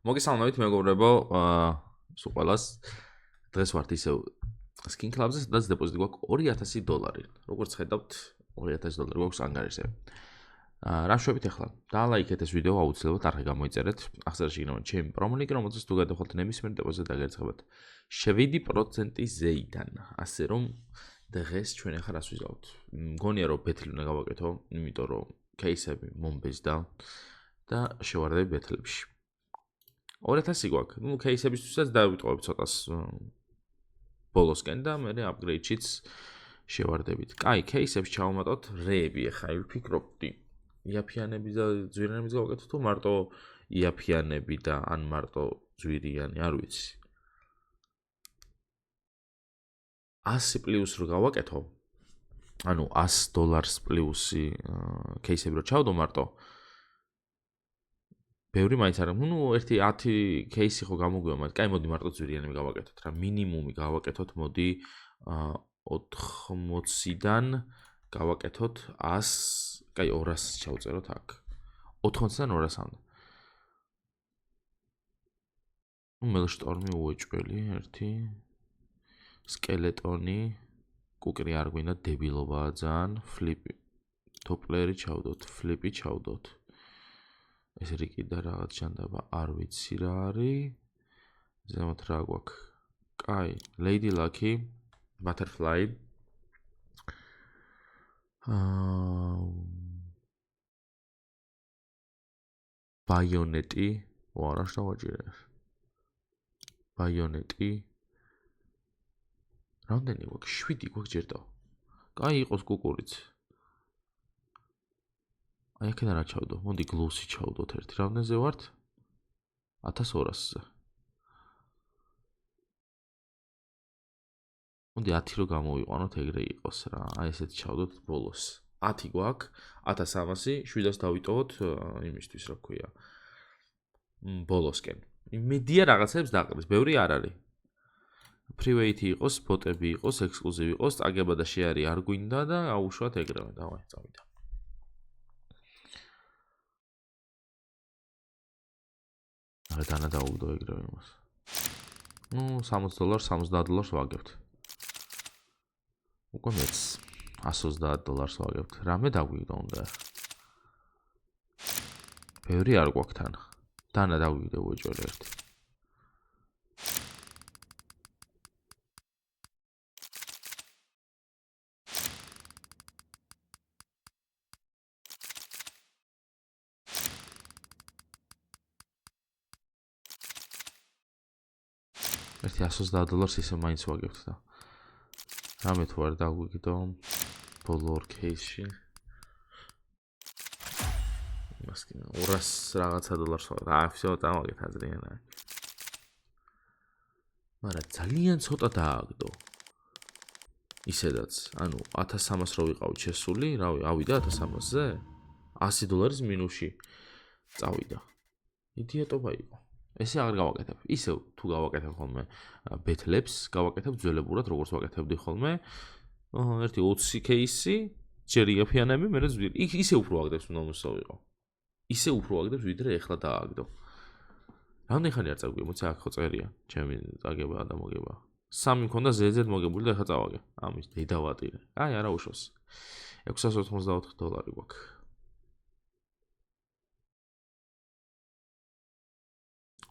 მოგესალმებით მეგობრებო, სულ ყველას. დღეს ვართ ისევ Skin Club-ზე, სადაც დეპოზიტი გვაქვს $2000. როგორც ხედავთ, $2000 გვაქვს ანგარიშზე. რა შვებით ახლა? დაალაიქეთ ეს ვიდეო, აუცილებლად არხი გამოიწერეთ. ახსენაში გინდა ჩემი პრომოლინკი, რომელზეც თუ გადავხვალთ ნებისმიერ დეპოზიტზე დაგერცხებათ 7% ზეიდან. ასე რომ დღეს ჩვენ ახლა რას ვიზავთ? მგონია რომ ბეთლი უნდა გავაკეთო, იმიტომ რომ кейსები მომბეზდა და შევარდები ბეთლებში. 2000 გვაქვს. ნუ кейსებისთვისაც დავიტყობთ ცოტას ბოლოსკენ და მე upgrade-შიც შევარდებით. კაი, кейსებს ჩავუმატოთ რეები ახლა ვფიქრობდი. იაფიანები და ძვირიანები გავაკეთოთ თუ მარტო იაფიანები და ან მარტო ძვირიანი, არ ვიცი. 100 პლუს რო გავაკეთო, ანუ $100 პლუსი кейსები რო ჩავდო მარტო ბევრი მაინც არა. ნუ ერთი 10 кейსი ხო გამოგვივა, მაგრამ კაი მოდი მარტო ძვირიანები გავაკეთოთ რა. მინიმუმი გავაკეთოთ, მოდი 80-დან გავაკეთოთ 100, კაი 200 ჩავწეროთ აქ. 80-დან 200-მდე. მელშტორმი უეჭველი, ერთი სკელეტონი, კუკრი არ გვინდა, დებილობაა ძალიან, ფლიპი, ტოპლერი ჩავდოთ, ფლიპი ჩავდოთ. ეს რიკი და რაღაც ჯანდაბა არ ვიცი რა არის. ზემოთ რა გვაქვს? კაი, Lady Lucky, Butterfly. ბაიონეტი, არა შევაჭირე. ბაიონეტი. რამდენი გვაქვს? 7 გვაქვს ჯერდა. კაი, იყოს კუკურიც. აი აქედან რა ჩავდო? მოდი გლუსი ჩავდოთ ერთი. რამდენზე ვართ? 1200-ზე. მოდი 10 რო გამოვიყვანოთ, ეგრე იყოს რა. აი ესეთი ჩავდოთ ბოლოს. 10 გვაქვს, 1300, 700 დავიტოვოთ იმისთვის, რა ქვია. ბოლოსკენ. მედია რაღაცებს დაყრის, ბევრი არ არის. Private იყოს, ბოტები იყოს, ექსკლუზივი იყოს, წაგება და შეარი არ გვინდა და აუშვათ ეგრევე. დავაი, წავიდა. ადა დაუგდო ეგრევე იმას. ნუ $60, $70 ვაგებთ. უკვე მეც $130 ვაგებთ. რამე დაგვიგდო უნდა. ბევრი არ გვაქვს თან. დანა დაგვიგდო უეჭველი ერთი. ერთი $130 ისე მაინც ვაგებთ და რამე თუ არ დაგვიგდო ბოლო ორ кейსში იმას კი 200 რაღაცა $. აი всё დავაგეთ აზრიანა. მაგრამ ძალიან ცოტა დააგდო. ისედაც, ანუ 1300 რო ვიყავით შესული, რავი, ავიდა 1300-ზე? $100 მინუსში წავიდა. იდიოტობა იყო. ესე აღარ გავაკეთებ. ისევ თუ გავაკეთებ ხოლმე ბეთლებს, გავაკეთებ ძველებურად, როგორც ვაკეთებდი ხოლმე. ერთი 20 кейსი, ჯერ იაფიანები, მერე ძვირი. ისე უფრო აგდებს უნდა მოსავიყო. ისე უფრო აგდებს, ვიდრე ეხლა დააგდო. რამდენი ხანი არ წაგვია, მოიცა აქ ხო წერია, ჩემი წაგება და მოგება. 3 მქონდა ზედზედ მოგებული და ეხლა წავაგე. ამის დედავატირე. აი, არა უშავს. $684 გვაქვს.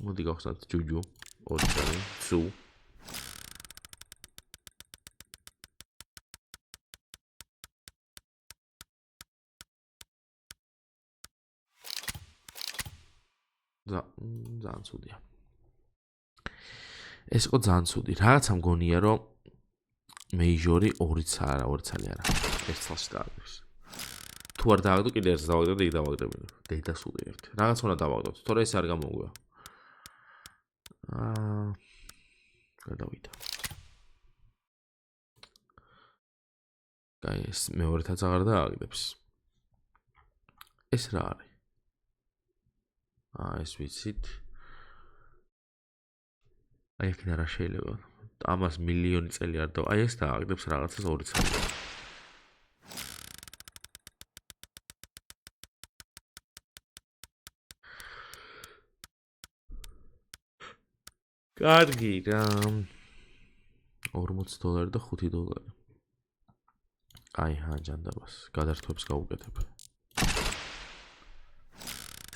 მოდი გავხსნათ ჯუჯუ, ორი წელი, ცუ. ძალიან ცუდია. ეს იყო ძალიან ცუდი. რაღაცა მგონია, რომ მეიჟორი 2 წელი არა. ერთ წელში დააგდებს. თუ არ დააგდო, კიდე ერთს დავაგდებ და იქ დავაგდებინო. დედასული ერთი. რაღაც უნდა დავაგდოთ, თორე ეს არ გამოგვია. გადავიდა. კაი, ეს მეორეთაც აღარ დააგდებს. ეს რა არის? ეს ვიცით. აი აქ რა შეიძლება? ამას მილიონი წელი არ და აი ეს დააგდებს რაღაცას 2 წელი. კარგი რა. $40 და $5. აი ჰა ჯანდაბას. გადართვებს გავუკეთებ.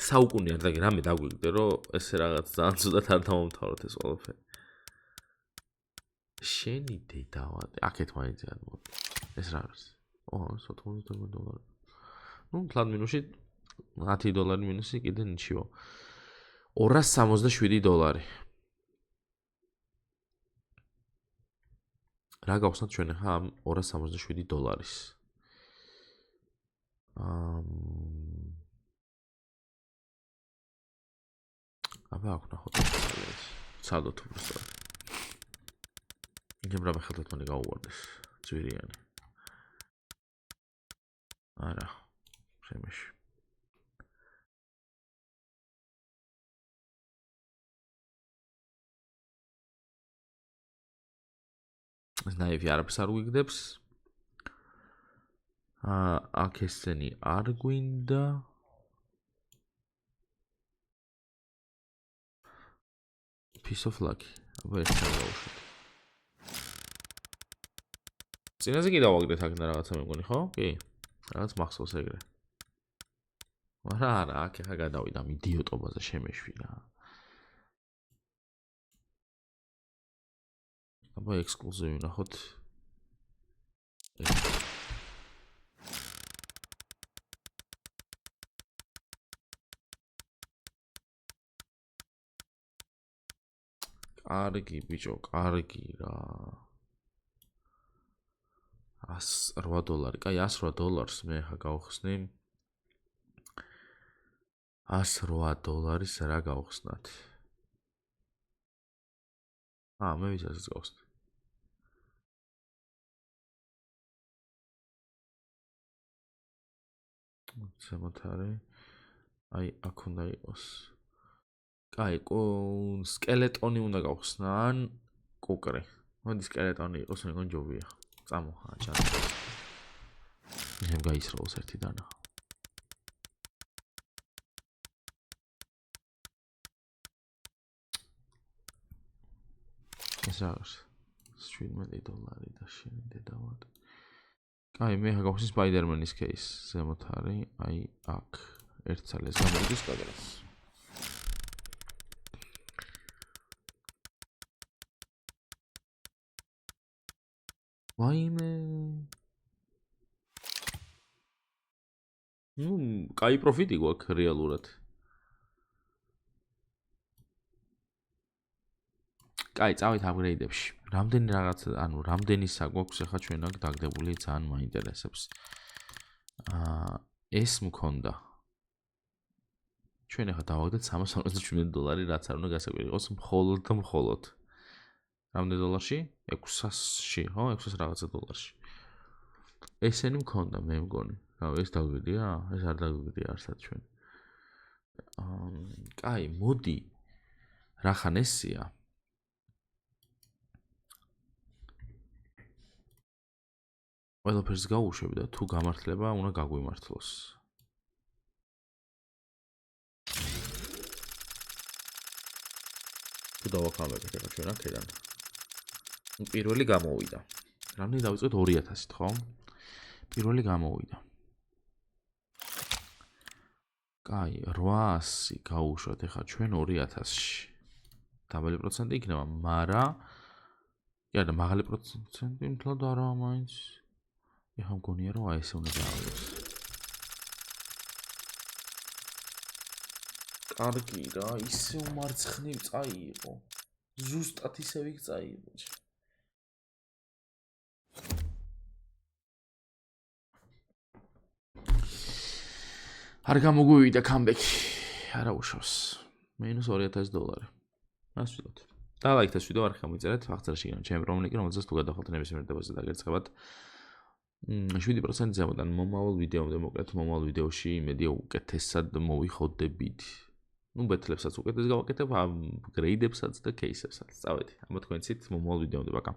საუკუნე არ დაგე რამე დაგვიგდე რომ ესე რაღაც ძალიან ცუდად არ დავამთავროთ ეს ყველაფერი. შენი დედავა, აქეთ მაინც გადმოდი. ეს რა არის? $90. ნუ თლად მინუსი $10 მინუსი კიდე ნიჩიო. $267. რა გავხსნათ ჩვენ ახლა ამ $267-ის? აბა აქ ნახოთ ეს. ცადოთ უბრალოდ. იქნებ რა ხელთ მანე გაუვარდეს. ძვირიანი. არა. შემეში. ეს ნაივი არაფერს არ უიგდებს. აქ ესენი არ გვინდა. Piece of luck. აბა ეს გავუშვით. წინაზე კი დავაგდეთ აქ რაღაცა მეგონი, ხო? კი. რაღაც მახსოვს ეგრე. არა, აქ ახლა გადავიდა ამ იდიოტობაზე შემეშვი რა. აბა ექსკლუზივი ნახოთ. კარგი ბიჭო, კარგი რა. $108. კაი, $108 მე ხა გავხსნი. $108 რა გავხსნათ? მე ვისაც გავხსნი. ზემოთ არის. აი, აქ უნდა იყოს. კაი, სკელეტონი უნდა გავხსნა ან კუკრი. მოდი სკელეტონი იყოს, მეგონი ჯობია. წამოხა ჩანდა. მე გაისროლს ერთი დანა. ეს არის $17 და შენი დედავად. კაი, მე გავხსნი სპაიდერმენის кейს. ზემოთ არის, აი აქ. ერთ ძალეს გამოდის კადრს. ვაიმე. კაი პროფიტი გვაქვს რეალურად. კაი, წავით აპგრეიდებში. რამდენი რაღაც, რამდენი საგვაქვს ახლა ჩვენ აქ დაგდებული ძალიან მაინტერესებს. ეს მქონდა. ჩვენ ახლა დავაგდეთ $357, რაც არ უნდა გასაკვირი იყოს მხოლოდ. რამდენი დოლარში? 600-ში, ხო? 600 რაღაცა დოლარში. ესენი მქონდა მე მგონი. ეს დაგვიდია? ეს არ დაგვიდია არსად ჩვენ. კაი, მოდი. რახან ესია? ყველაფერს გავუშვებ და თუ გამართლება უნდა გაგვიმართლოს. თუ დავახამებთ ახლა ჩვენ აქედან. პირველი გამოვიდა. რამდენი დავიწყეთ 2000-ით, ხო? პირველი გამოვიდა. კაი, 800 გავუშვათ ახლა ჩვენ 2000-ში. დაბალი პროცენტი იქნება, მაგრამ და მაღალი პროცენტი მთლად არა მაინც. ეხლა მგონია რომ აი ესე უნდა დავიღოს. კარგი რა, ისე უმარცხნივ წაიღო. ზუსტად ისე ვიქ წაიღო. არ გამოგვივიდა კამბექი. არა უშავს. -$2000. მას ვიტყოდ. და ლაიქთას ვიდეო არ ხამიწერეთ, აღწერაში გინდა ჩემი პრომლინკი, რომელზეც თუ გადახვალთ ნებისმიერ დებაზე დაგერცხებათ. 7% ზემოდან მომავალ ვიდეომდე მოკლედ მომავალ ვიდეოში იმედია უკეთესად მოვიხოდებით. ბეთლებსაც უკეთეს გავაკეთებ, აპგრეიდებსაც და кейსებსაც. წავედი. ამ თქვენცით მომავალ ვიდეომდე, პაკა.